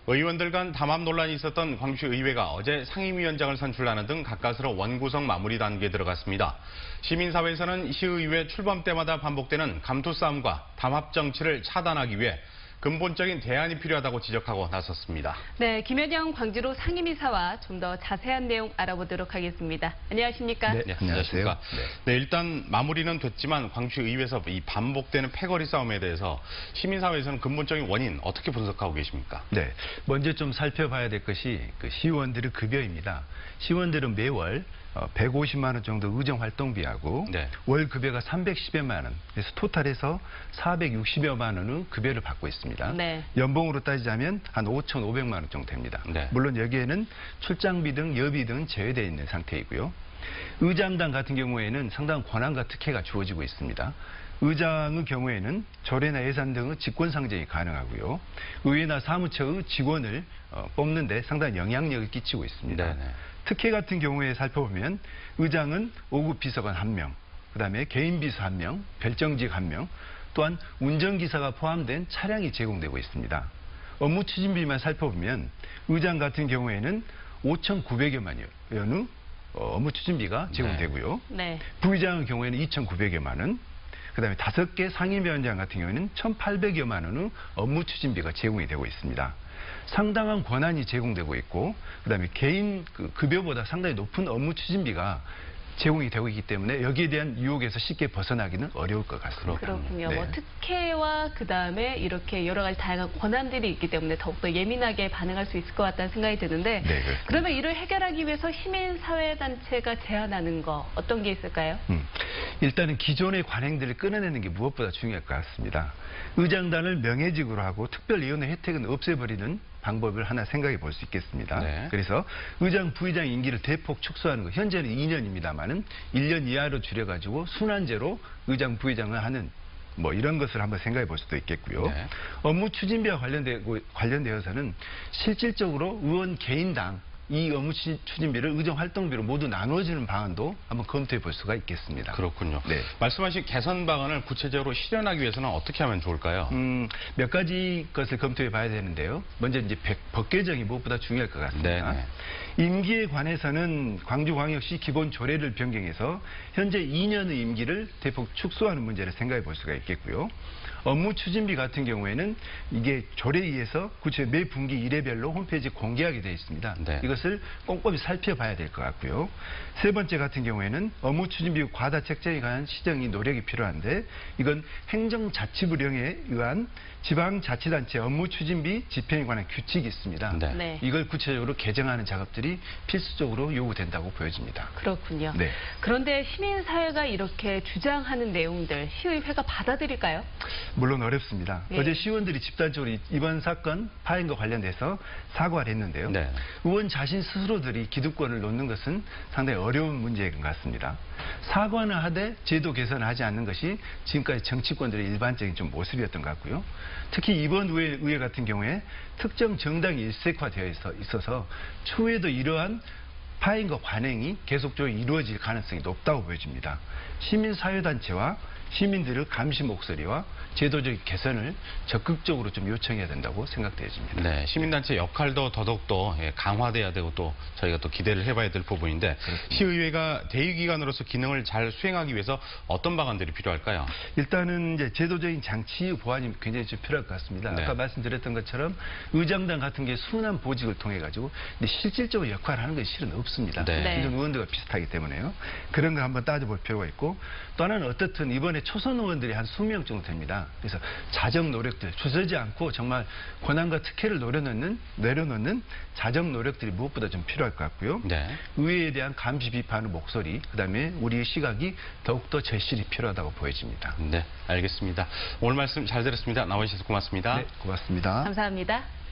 의원들 간 담합 논란이 있었던 광주의회가 어제 상임위원장을 선출하는 등 가까스로 원구성 마무리 단계에 들어갔습니다. 시민사회에서는 시의회 출범 때마다 반복되는 감투 싸움과 담합 정치를 차단하기 위해 근본적인 대안이 필요하다고 지적하고 나섰습니다. 네, 김현영 광주로 상임이사와 좀 더 자세한 내용 알아보도록 하겠습니다. 안녕하십니까? 네, 안녕하십니까? 네, 일단 마무리는 됐지만 광주의회에서 이 반복되는 패거리 싸움에 대해서 시민사회에서는 근본적인 원인 어떻게 분석하고 계십니까? 네, 먼저 좀 살펴봐야 될 것이 시의원들의 급여입니다. 시의원들은 매월 150만 원 정도 의정활동비하고 네. 월 급여가 310여만 원, 그래서 토탈해서 460여만 원의 급여를 받고 있습니다. 네. 연봉으로 따지자면 한 5,500만 원 정도 됩니다. 네. 물론 여기에는 출장비 등 여비 등은 제외되어 있는 상태이고요. 의장단 같은 경우에는 상당한 권한과 특혜가 주어지고 있습니다. 의장의 경우에는 조례나 예산 등의 직권상정이 가능하고요. 의회나 사무처의 직원을 뽑는 데 상당한 영향력을 끼치고 있습니다. 네네. 특혜 같은 경우에 살펴보면 의장은 5급 비서관 1명, 그다음에 개인 비서 1명, 별정직 1명, 또한 운전기사가 포함된 차량이 제공되고 있습니다. 업무 추진비만 살펴보면 의장 같은 경우에는 5,900여만 원의 업무 추진비가 제공되고요. 네. 부의장의 경우에는 2,900여만 원, 그다음에 5개 상임위원장 같은 경우에는 1,800여만 원의 업무 추진비가 제공이 되고 있습니다. 상당한 권한이 제공되고 있고, 그다음에 개인 급여보다 상당히 높은 업무 추진비가 제공이 되고 있기 때문에 여기에 대한 유혹에서 쉽게 벗어나기는 어려울 것 같습니다. 그렇군요. 네. 뭐 특혜와 그다음에 이렇게 여러 가지 다양한 권한들이 있기 때문에 더욱더 예민하게 반응할 수 있을 것 같다는 생각이 드는데, 네, 그렇습니다. 그러면 이를 해결하기 위해서 시민사회단체가 제안하는 거 어떤 게 있을까요? 일단은 기존의 관행들을 끊어내는 게 무엇보다 중요할 것 같습니다. 의장단을 명예직으로 하고 특별위원회 혜택은 없애버리는 방법을 하나 생각해 볼 수 있겠습니다. 네. 그래서 의장, 부의장 임기를 대폭 축소하는 거, 현재는 2년입니다만은 1년 이하로 줄여가지고 순환제로 의장, 부의장을 하는 뭐 이런 것을 한번 생각해 볼 수도 있겠고요. 네. 업무 추진비와 관련되어서는 실질적으로 의원 개인당 이 업무 추진비를 의정활동비로 모두 나누어주는 방안도 한번 검토해 볼 수가 있겠습니다. 그렇군요. 네. 말씀하신 개선 방안을 구체적으로 실현하기 위해서는 어떻게 하면 좋을까요? 몇 가지 것을 검토해 봐야 되는데요. 먼저 이제 법 개정이 무엇보다 중요할 것 같습니다. 네네. 임기에 관해서는 광주광역시 기본 조례를 변경해서 현재 2년의 임기를 대폭 축소하는 문제를 생각해 볼 수가 있겠고요. 업무 추진비 같은 경우에는 이게 조례에 의해서 구체 매 분기 1회별로 홈페이지에 공개하게 되어 있습니다. 네. 이것을 꼼꼼히 살펴봐야 될 것 같고요. 세 번째 같은 경우에는 업무 추진비 과다 책정에 관한 시정이 노력이 필요한데, 이건 행정자치부령에 의한 지방자치단체 업무 추진비 집행에 관한 규칙이 있습니다. 네. 네. 이걸 구체적으로 개정하는 작업들이 필수적으로 요구된다고 보여집니다. 그렇군요. 네. 그런데 시민사회가 이렇게 주장하는 내용들 시의회가 받아들일까요? 물론 어렵습니다. 예. 어제 시의원들이 집단적으로 이번 사건 파행과 관련돼서 사과를 했는데요. 네. 의원 자신 스스로들이 기득권을 놓는 것은 상당히 어려운 문제인 것 같습니다. 사과는 하되 제도 개선을 하지 않는 것이 지금까지 정치권들의 일반적인 좀 모습이었던 것 같고요. 특히 이번 의회 같은 경우에 특정 정당이 일색화되어 있어서 추후에도 이러한 파행과 관행이 계속적으로 이루어질 가능성이 높다고 보여집니다. 시민사회단체와 시민들의 감시 목소리와 제도적 개선을 적극적으로 좀 요청해야 된다고 생각되어집니다. 네, 시민단체 역할도 더더욱더 강화돼야 되고 또 저희가 또 기대를 해봐야 될 부분인데, 그렇습니다. 시의회가 대의기관으로서 기능을 잘 수행하기 위해서 어떤 방안들이 필요할까요? 일단은 이제 제도적인 장치 보완이 굉장히 좀 필요할 것 같습니다. 네. 아까 말씀드렸던 것처럼 의장단 같은 게 순환 보직을 통해 가지고 근데 실질적으로 역할을 하는 것이 실은 없습니다. 네. 네. 이런 의원들과 비슷하기 때문에요. 그런 거 한번 따져볼 필요가 있고, 또 하나는 어떻든 이번에 초선 의원들이 한 20명 정도 됩니다. 그래서 자정 노력들, 주저지 않고 정말 권한과 특혜를 내려놓는 자정 노력들이 무엇보다 좀 필요할 것 같고요. 네. 의회에 대한 감시 비판의 목소리, 그다음에 우리의 시각이 더욱더 절실히 필요하다고 보여집니다. 네, 알겠습니다. 오늘 말씀 잘 들었습니다. 나와주셔서 고맙습니다. 네, 고맙습니다. 감사합니다.